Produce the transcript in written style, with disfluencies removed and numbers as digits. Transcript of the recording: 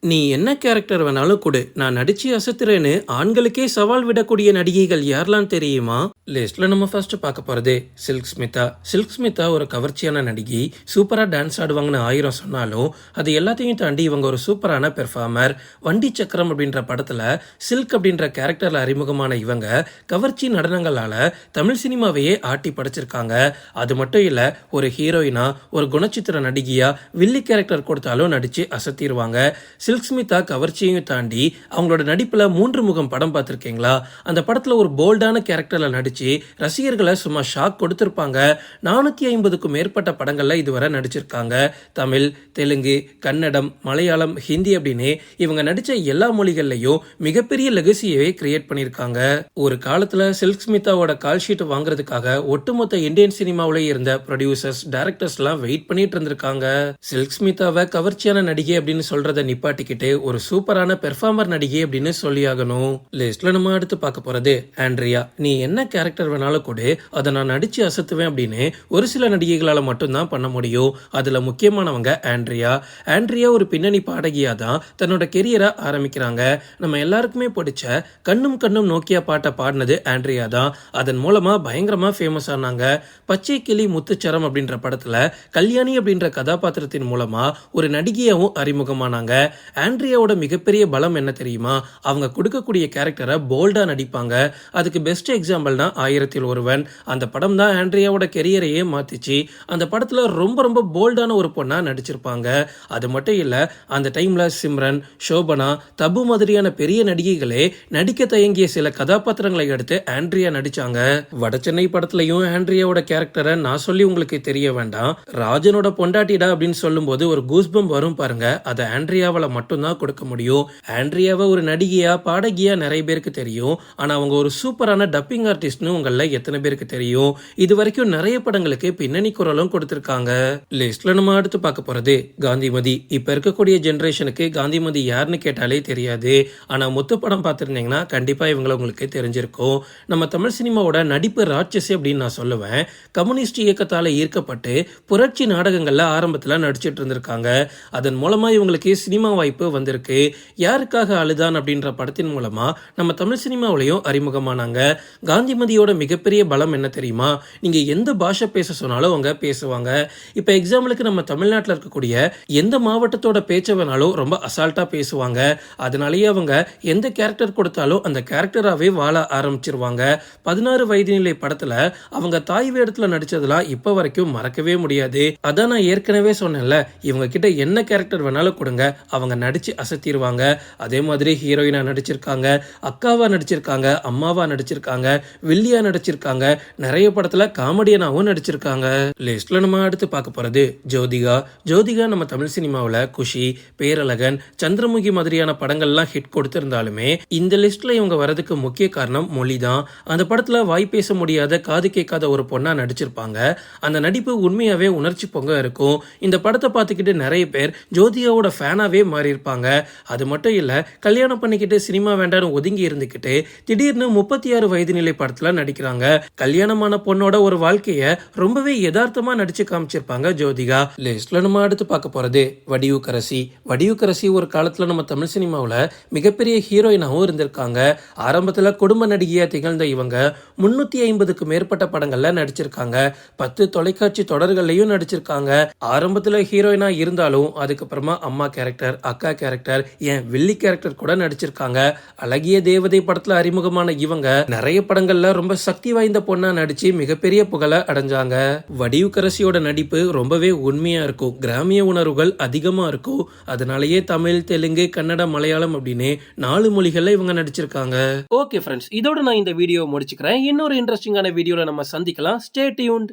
நீ என்ன கேரக்டர் வேணாலும் கொடு, நான் நடிச்சு அசத்துறேன்னு ஆண்களுக்கே சவால் விடக்கூடிய நடிகைகள் யாரெல்லாம் தெரியுமா? லிஸ்ட்ல நம்ம ஃபர்ஸ்ட் பார்க்க போறது சில்க் ஸ்மிதா. சில்க் ஸ்மிதா ஒரு கவர்ச்சியான நடிகை. சூப்பரா டான்ஸ் ஆடுவாங்கன்னு ஆயிரம் சொன்னாலும் அது எல்லாத்தையும் தாண்டி இவங்க ஒரு சூப்பரான பெர்ஃபார்மர். வண்டி சக்கரம் அப்படின்ற படத்துல சில்க் அப்படின்ற கேரக்டர்ல அறிமுகமான இவங்க கவர்ச்சி நடனங்களால தமிழ் சினிமாவையே ஆட்டி படைச்சிருக்காங்க. அது மட்டும் இல்ல, ஒரு ஹீரோயினா ஒரு குணச்சித்திர நடிகையா வில்லி கேரக்டர் கொடுத்தாலும் நடிச்சு அசத்திடுவாங்க. சில்க் ஸ்மிதா கவர்ச்சியையும் தாண்டி அவங்களோட நடிப்புல 3 முகம் படம் பார்த்திருக்கீங்களா? அந்த படத்துல ஒரு போல்டான கேரக்டர்ல நடிச்சு ரசிகர்களை சும்மா ஷாக் கொடுத்திருப்பாங்க. 450க்கும் மேற்பட்ட படங்கள்ல இதுவரை நடிச்சிருக்காங்க. தமிழ், தெலுங்கு, கன்னடம், மலையாளம், ஹிந்தி அப்படின்னு இவங்க நடிச்ச எல்லா மொழிகள்லயும் மிகப்பெரிய லெகசியவே கிரியேட் பண்ணியிருக்காங்க. ஒரு காலத்துல சில்க் ஸ்மிதாவோட கால் ஷீட் வாங்குறதுக்காக ஒட்டுமொத்த இந்தியன் சினிமாவில இருந்த ப்ரொடியூசர்ஸ், டைரக்டர்ஸ் எல்லாம் வெயிட் பண்ணிட்டு இருந்திருக்காங்க. சில்க் ஸ்மிதாவை கவர்ச்சியான நடிகை அப்படின்னு சொல்றத நிப்பாட்டிக்கிட்டு ஒரு சூப்பரான பெர்ஃபார்மர் நடிகை அப்படின்னு சொல்லியாகணும். லிஸ்ட்ல நம்ம அடுத்து பார்க்க போறது ஆண்ட்ரியா. நீ என்ன கேரக்டர் வேணாலும் கொடு, அதை நான் நடிச்சு அசத்துவேன் அப்படின்னு ஒரு சில நடிகைகளால மட்டும்தான் பண்ண முடியும். அதுல முக்கியமானவங்க ஆண்ட்ரியா. ஆண்ட்ரியா ஒரு பின்னணி பாடகியா தான் தன்னோட கெரியரை ஆரம்பிக்கிறாங்க. நம்ம எல்லாருக்குமே பிடிச்ச கண்ணும் கண்ணும் நோக்கியா பாட்டை பாடினது ஆண்ட்ரியா தான். அதன் மூலமா பயங்கரமா ஃபேமஸ் ஆனாங்க. பச்சை கிளி முத்துச்சரம் அப்படின்ற படத்துல கல்யாணி அப்படின்ற கதாபாத்திரத்தின் மூலமா ஒரு நடிகையாவும் அறிமுகமானாங்க. ஆண்ட்ரியாவோட மிகப்பெரிய பலம் என்ன தெரியுமா? அவங்க கொடுக்கக்கூடிய கேரக்டரை போல்டா நடிப்பாங்க. அதுக்கு பெஸ்ட் எக்ஸாம்பிள்னா 1000ல் ஒருவன். அந்த படம் தான் ஆண்ட்ரியாவோட கெரியரையே மாத்திச்சு. அந்த படத்துல ரொம்ப ரொம்ப போல்டான ஒரு பொண்ணா நடிச்சிருப்பாங்க. அது மட்டும் இல்ல, அந்த டைம்ல சிம்ரன், சோபனா, தபு மாதிரியான பெரிய நடிகைகளே நடிக்க தயங்கிய சில கதாபாத்திரங்களை எடுத்து ஆண்ட்ரியா நடிச்சாங்க. வடசென்னை படத்துலயும் ஆண்ட்ரியாவோட கேரக்டரை நான் சொல்லி உங்களுக்கு தெரிய வேண்டாம். ராஜனோட பொண்டாட்டிடா அப்படின்னு சொல்லும் போது ஒரு கூஸ்பம் வரும் பாருங்க, அதை ஆண்ட்ரியாவால மட்டும்தான் கொடுக்க முடியும். ஆண்ட்ரியாவை ஒரு நடிகையா பாடகியா நிறைய பேருக்கு தெரியும். ஆனா அவங்க ஒரு சூப்பரான டப்பிங் ஆர்டிஸ்ட்னு உங்கள எத்தனை பேருக்கு தெரியும்? இது வரைக்கும் நிறைய படங்களுக்கு பின்னணி குரலும் கொடுத்திருக்காங்க. லிஸ்ட்ல நம்ம அடுத்து பார்க்க போறது காந்திமதி. இப்ப இருக்கக்கூடிய ஜெனரேஷனுக்கு காந்திமதி யாருன்னு கேட்டாலே தெரியாது. ஆனா மொத்த படம் பார்த்திருந்தீங்கன்னா கண்டிப்பா இவங்களை உங்களுக்கு தெரிஞ்சிருக்கும். நம்ம தமிழ் சினிமாவோட நடிப்பு ராட்சசி அப்படின்னு நான் சொல்லுவேன். கம்யூனிஸ்ட் இயக்கத்தால ஈர்க்கப்பட்டு புரட்சி நாடகங்கள்ல ஆரம்பத்துல நடிச்சிட்டு இருந்திருக்காங்க. அதன் மூலமா இவங்களுக்கு சினிமா வாய்ப்பு வந்திருக்கு. யாருக்காக அழுதான் அப்படின்ற படத்தின் மூலமா நம்ம தமிழ் சினிமாவிலையும் அறிமுகமானாங்க. காந்திமதியோட மிகப்பெரிய பலம் என்ன தெரியுமா? நீங்க எந்த பாஷை பேச சொன்னாலும் அவங்க பேசுவாங்க. இப்ப எக்ஸாம்பிளுக்கு நம்ம தமிழ்நாட்டில் இருக்கக்கூடிய எந்த மாவட்டத்தோட பேச்ச வேணாலும் ரொம்ப அசால்ட்டா பேசுவாங்க. அதனாலேயே அவங்க எந்த கேரக்டர் கொடுத்தாலும் அந்த கேரக்டராகவே வாழ ஆரம்பிச்சிருவாங்க. 16 வயது நிலை படத்துல அவங்க தாய் வேடத்துல நடிச்சதெல்லாம் இப்ப வரைக்கும் மறக்கவே முடியாது. அதான் நான் ஏற்கனவே சொன்னேன்ல, இவங்க கிட்ட என்ன கேரக்டர் வேணாலும் கொடுங்க, அவங்க நடிச்சு அசத்திடுவாங்க. அதே மாதிரி ஹீரோயினா நடிச்சிருக்காங்க, அக்காவா நடிச்சிருக்காங்க, அம்மாவா நடிச்சிருக்காங்க, வில்லியா நடிச்சிருக்காங்க, நிறைய படத்துல காமெடியனாவும் நடிச்சிருக்காங்க. லிஸ்ட்ல நம்ம அடுத்து பார்க்க போறது ஜோதிகா. ஜோதிகா நம்ம தமிழ் சினிமாவில் குஷி, பேரழகன், சந்திரமுகி மாதிரியான படங்கள்லாம் ஹிட் கொடுத்திருந்தாலுமே இந்த லிஸ்ட்ல இவங்க வரதுக்கு முக்கிய காரணம் மொழி தான். அந்த படத்துல வாய் பேச முடியாத, காது கேட்காத ஒரு பொண்ணா நடிச்சிருப்பாங்க. அந்த நடிப்பு உண்மையாவே உணர்ச்சி பொங்க இருக்கும். இந்த படத்தை பார்த்துக்கிட்டு நிறைய பேர் ஜோதிகாவோட ஃபேனாவே மாறி இருப்பாங்க. அது மட்டும் இல்ல, கல்யாணம் பண்ணிக்கிட்டு சினிமா வேண்டாம்னு ஒதுங்கி இருந்துக்கிட்டு திடீர்னு 36 வயது நிலை படத்துல நடிக்கிறாங்க. கல்யாணமான பொண்ணோட ஒரு வாழ்க்கைய ரொம்பவே யதார்த்தமா நடிச்சு காமிச்சிருப்பாங்க ஜோதிகா. லிஸ்ட்ல நம்ம அடுத்து பார்க்க போறது வடிவுக்கரசி. வடிவுக்கரசி ஒரு காலத்துல நம்ம தமிழ் சினிமாவில் மிகப்பெரிய ஹீரோயினாவும் இருந்திருக்காங்க. ஆரம்பத்துல குடும்ப நடிகையா திகழ்ந்த இவங்க 350க்கு மேற்பட்ட படங்கள்ல நடிச்சிருக்காங்க. 10 தொலைக்காட்சி தொடர்கள்லயும் நடிச்சிருக்காங்க. ஆரம்பத்துல ஹீரோயினா இருந்தாலும் அதுக்கப்புறமா அம்மா கேரக்டர், அக்கா கேரக்டர், ஏன் வில்லி கேரக்டர் கூட நடிச்சிருக்காங்க. அழகிய தேவதை படத்துல அறிமுகமான இவங்க நிறைய படங்கள்ல ரொம்ப சக்தி வாய்ந்த பொண்ணா நடிச்சு மிகப்பெரிய புகழை அடைஞ்சாங்க. வடிவுக்கரசியோட நடிப்பு ரொம்பவே உண்மையா இருக்கும். கிராமிய உணர்வுகள் அதிகமா இருக்கும். அதனாலேயே தமிழ், தெலுங்கு, கன்னடம், மலையாளம் அப்படின்னு 4 மொழிகள்ல இவங்க நடிச்சிருக்காங்க. ஓகே ஃப்ரெண்ட்ஸ், இதோட நான் இந்த வீடியோ முடிச்சுக்கிறேன். இன்னொரு இன்ட்ரெஸ்டிங்கான வீடியோல நம்ம சந்திக்கலாம். Stay tuned.